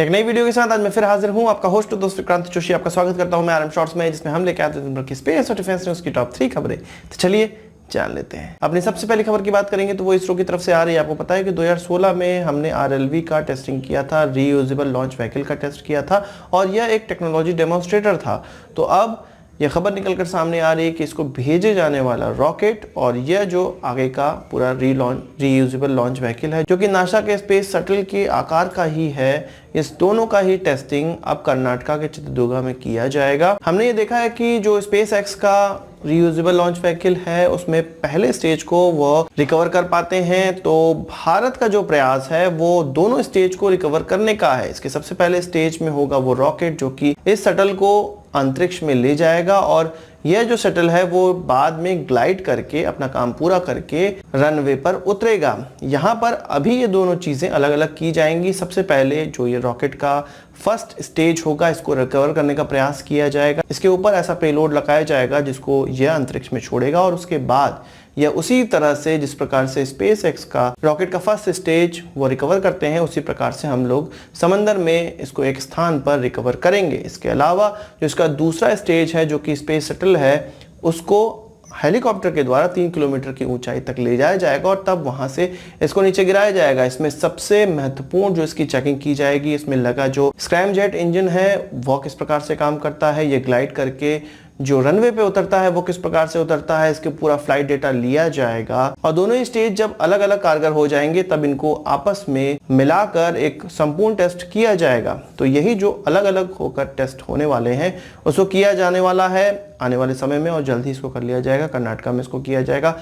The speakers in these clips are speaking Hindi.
एक नई वीडियो के साथ आज मैं फिर हाजिर हूं, आपका होस्ट दोस्त विक्रांत जोशी। आपका स्वागत करता हूं मैं आरएम शॉर्ट्स में, जिसमें हम लेके आते हैं दिन भर की स्पेस और डिफेंस न्यूज की टॉप 3 खबरें। तो चलिए जान लेते हैं। अपनी सबसे पहली खबर की बात करेंगे तो वो इसरो की तरफ से आ रही है। आपको पता है कि 2016 में हमने RLV का टेस्टिंग किया था, रीयूजेबल लॉन्च व्हीकल का टेस्ट किया था और यह एक टेक्नोलॉजी डेमोन्स्ट्रेटर था। तो अब यह खबर निकलकर सामने आ रही है कि इसको भेजे जाने वाला रॉकेट और यह जो आगे का पूरा रीयूजेबल लॉन्च व्हीकल है, जो कि नासा के स्पेस शटल के आकार का ही है, इस दोनों का ही टेस्टिंग अब कर्नाटका के चित्रदुर्गा में किया जाएगा। हमने ये देखा है कि जो स्पेस एक्स का रीयूजेबल लॉन्च व्हीकल है उसमें पहले स्टेज को वो रिकवर कर पाते हैं। तो भारत का जो प्रयास है वो दोनों स्टेज को रिकवर करने का है। इसके सबसे पहले स्टेज में होगा वो रॉकेट जो कि इस शटल को अंतरिक्ष में ले जाएगा और यह जो शटल है वो बाद में ग्लाइड करके अपना काम पूरा करके रनवे पर उतरेगा। यहाँ पर अभी ये दोनों चीजें अलग अलग की जाएंगी। सबसे पहले जो ये रॉकेट का फर्स्ट स्टेज होगा, इसको रिकवर करने का प्रयास किया जाएगा। इसके ऊपर ऐसा पेलोड लगाया जाएगा जिसको यह अंतरिक्ष में छोड़ेगा और उसके बाद यह उसी तरह से जिस प्रकार से स्पेस एक्स का रॉकेट का फर्स्ट स्टेज वो रिकवर करते हैं, उसी प्रकार से हम लोग समंदर में इसको एक स्थान पर रिकवर करेंगे। इसके अलावा जो इसका दूसरा स्टेज है जो कि स्पेस शटल है, उसको हेलीकॉप्टर के द्वारा 3 किलोमीटर की ऊंचाई तक ले जाया जाएगा और तब वहां से इसको नीचे गिराया जाएगा। इसमें सबसे महत्वपूर्ण जो इसकी चेकिंग की जाएगी, इसमें लगा जो स्क्रैमजेट इंजन है वो किस प्रकार से काम करता है, ये ग्लाइड करके जो रनवे पे उतरता है वो किस प्रकार से उतरता है, इसके पूरा फ्लाइट डेटा लिया जाएगा। और दोनों ही स्टेज जब अलग अलग कारगर हो जाएंगे तब इनको आपस में मिलाकर एक संपूर्ण टेस्ट किया जाएगा। तो यही जो अलग अलग होकर टेस्ट होने वाले हैं उसको किया जाने वाला है आने वाले समय में और जल्द ही इसको कर लिया जाएगा। कर्नाटका में इसको किया जाएगा।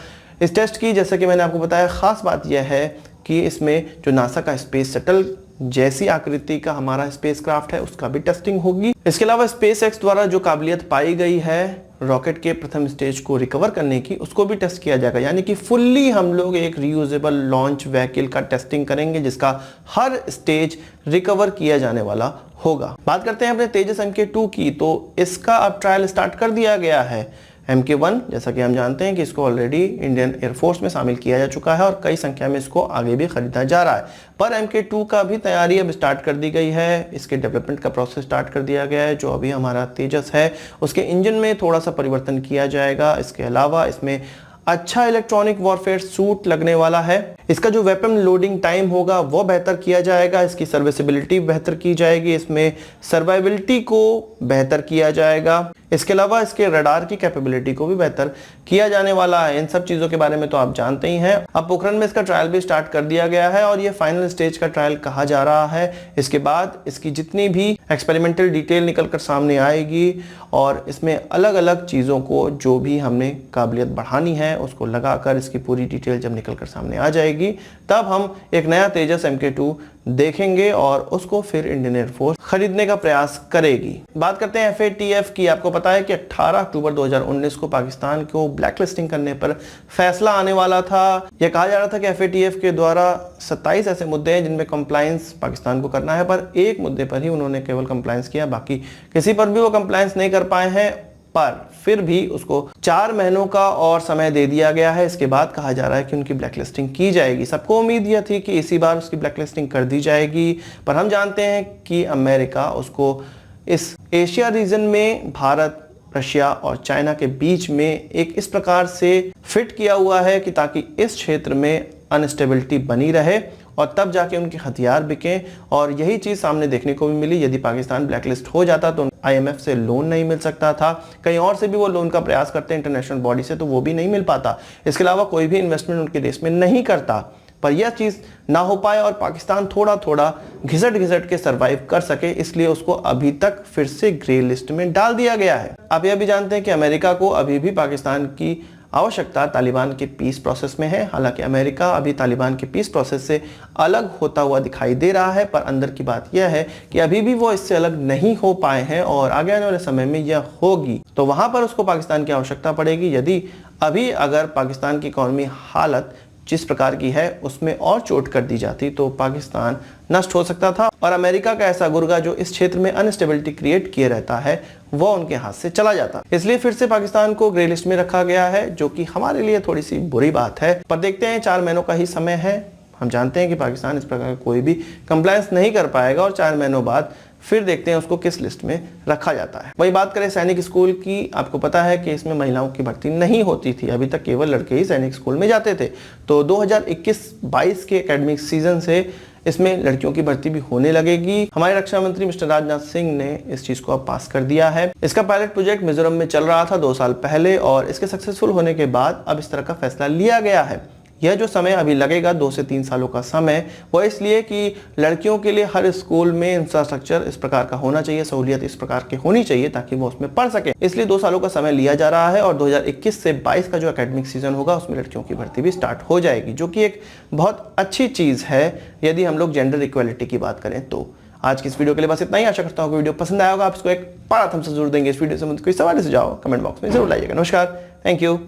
इस टेस्ट की, जैसा कि मैंने आपको बताया, खास बात यह है कि इसमें जो नासा का स्पेस शटल जैसी आकृति का हमारा स्पेसक्राफ्ट है उसका भी टेस्टिंग होगी। इसके अलावा स्पेस एक्स द्वारा जो काबिलियत पाई गई है रॉकेट के प्रथम स्टेज को रिकवर करने की, उसको भी टेस्ट किया जाएगा। यानी कि फुल्ली हम लोग एक रीयूजेबल लॉन्च व्हीकल का टेस्टिंग करेंगे जिसका हर स्टेज रिकवर किया जाने वाला होगा। बात करते हैं अपने तेजस MK2 की। तो इसका अब ट्रायल स्टार्ट कर दिया गया है। MK1 जैसा कि हम जानते हैं कि इसको ऑलरेडी इंडियन एयरफोर्स में शामिल किया जा चुका है और कई संख्या में इसको आगे भी खरीदा जा रहा है। पर MK2 का भी तैयारी अब स्टार्ट कर दी गई है। इसके डेवलपमेंट का प्रोसेस स्टार्ट कर दिया गया है। जो अभी हमारा तेजस है उसके इंजन में थोड़ा सा परिवर्तन किया जाएगा। इसके अलावा इसमें अच्छा इलेक्ट्रॉनिक वॉरफेयर सूट लगने वाला है। इसका जो वेपन लोडिंग टाइम होगा वो बेहतर किया जाएगा। इसकी सर्विसिबिलिटी बेहतर की जाएगी। इसमें सर्वाइबिलिटी को बेहतर किया जाएगा। इसके अलावा इसके रडार की कैपेबिलिटी को भी बेहतर किया जाने वाला है। इन सब चीजों के बारे में तो आप जानते ही हैं। अब पोखरण में इसका ट्रायल भी स्टार्ट कर दिया गया है और ये फाइनल स्टेज का ट्रायल कहा जा रहा है। इसके बाद इसकी जितनी भी एक्सपेरिमेंटल डिटेल निकलकर सामने आएगी और इसमें अलग अलग चीजों को जो भी हमने काबिलियत बढ़ानी है उसको लगाकर इसकी पूरी डिटेल जब निकलकर सामने आ जाएगी तब हम एक नया तेजस MK2 देखेंगे और उसको फिर इंडियन एयरफोर्स खरीदने का प्रयास करेगी। बात करते हैं FATF की। आपको पता है कि 18 अक्टूबर 2019 को पाकिस्तान को ब्लैकलिस्टिंग करने पर फैसला आने वाला था। यह कहा जा रहा था कि FATF के द्वारा 27 ऐसे मुद्दे हैं जिनमें कंप्लायंस पाकिस्तान को करना है, पर एक मुद्दे पर ही उन्होंने केवल कंप्लायंस किया, बाकी किसी पर भी वो कंप्लायंस नहीं कर पाए हैं। पर फिर भी उसको 4 महीनों का और समय दे दिया गया है। इसके बाद कहा जा रहा है कि उनकी ब्लैकलिस्टिंग की जाएगी। सबको उम्मीद यह थी कि इसी बार उसकी ब्लैकलिस्टिंग कर दी जाएगी, पर हम जानते हैं कि अमेरिका उसको इस एशिया रीजन में भारत, रशिया और चाइना के बीच में एक इस प्रकार से फिट किया हुआ है कि ताकि इस क्षेत्र में अनस्टेबिलिटी बनी रहे और तब जाके उनके हथियार बिकें। और यही चीज़ सामने देखने को भी मिली। यदि पाकिस्तान ब्लैकलिस्ट हो जाता तो IMF से लोन नहीं मिल सकता था, कहीं और से भी वो लोन का प्रयास करते हैं इंटरनेशनल बॉडी से तो वो भी नहीं मिल पाता। इसके अलावा कोई भी इन्वेस्टमेंट उनके देश में नहीं करता। पर यह चीज़ ना हो पाए और पाकिस्तान थोड़ा थोड़ा घिसट के सरवाइव कर सके, इसलिए उसको अभी तक फिर से ग्रे लिस्ट में डाल दिया गया है। आप यह भी जानते हैं कि अमेरिका को अभी भी पाकिस्तान की आवश्यकता तालिबान के पीस प्रोसेस में है। हालांकि अमेरिका अभी तालिबान के पीस प्रोसेस से अलग होता हुआ दिखाई दे रहा है, पर अंदर की बात यह है कि अभी भी वो इससे अलग नहीं हो पाए हैं और आगे आने वाले समय में यह होगी तो वहां पर उसको पाकिस्तान की आवश्यकता पड़ेगी। यदि अभी अगर पाकिस्तान की इकॉनमी हालत जिस प्रकार की है उसमें और चोट कर दी जाती तो पाकिस्तान नष्ट हो सकता था और अमेरिका का ऐसा गुर्गा जो इस क्षेत्र में अनस्टेबिलिटी क्रिएट किए रहता है वो उनके हाथ से चला जाता। इसलिए फिर से पाकिस्तान को ग्रे लिस्ट में रखा गया है, जो कि हमारे लिए थोड़ी सी बुरी बात है। पर देखते हैं, 4 महीनों का ही समय है। हम जानते हैं कि पाकिस्तान इस प्रकार का कोई भी कंप्लायंस नहीं कर पाएगा और 4 महीनों बाद फिर देखते हैं उसको किस लिस्ट में रखा जाता है। वही बात करें सैनिक स्कूल की, आपको पता है कि इसमें महिलाओं की भर्ती नहीं होती थी, अभी तक केवल लड़के ही सैनिक स्कूल में जाते थे। तो 2021-22 के एकेडमिक सीजन से इसमें लड़कियों की भर्ती भी होने लगेगी। हमारे रक्षा मंत्री मिस्टर राजनाथ सिंह ने इस चीज को अब पास कर दिया है। इसका पायलट प्रोजेक्ट मिजोरम में चल रहा था 2 साल पहले और इसके सक्सेसफुल होने के बाद अब इस तरह का फैसला लिया गया है। यह जो समय अभी लगेगा 2 से 3 सालों का समय, वो इसलिए कि लड़कियों के लिए हर स्कूल में इंफ्रास्ट्रक्चर इस प्रकार का होना चाहिए, सहूलियत इस प्रकार की होनी चाहिए ताकि वो उसमें पढ़ सके। इसलिए 2 सालों का समय लिया जा रहा है और 2021 से 22 का जो एकेडमिक सीजन होगा उसमें लड़कियों की भर्ती भी स्टार्ट हो जाएगी, जो कि एक बहुत अच्छी चीज है यदि हम लोग जेंडर इक्वालिटी की बात करें तो। आज की इस वीडियो के लिए बस इतना ही। आशा करता हूँ कि वीडियो पसंद आया होगा। आप इसको एक बड़ा थम्स अप जरूर देंगे। इस वीडियो से कोई सवाल सुझाव कमेंट बॉक्स में जरूर लाइएगा। नमस्कार, थैंक यू,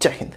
जय हिंद।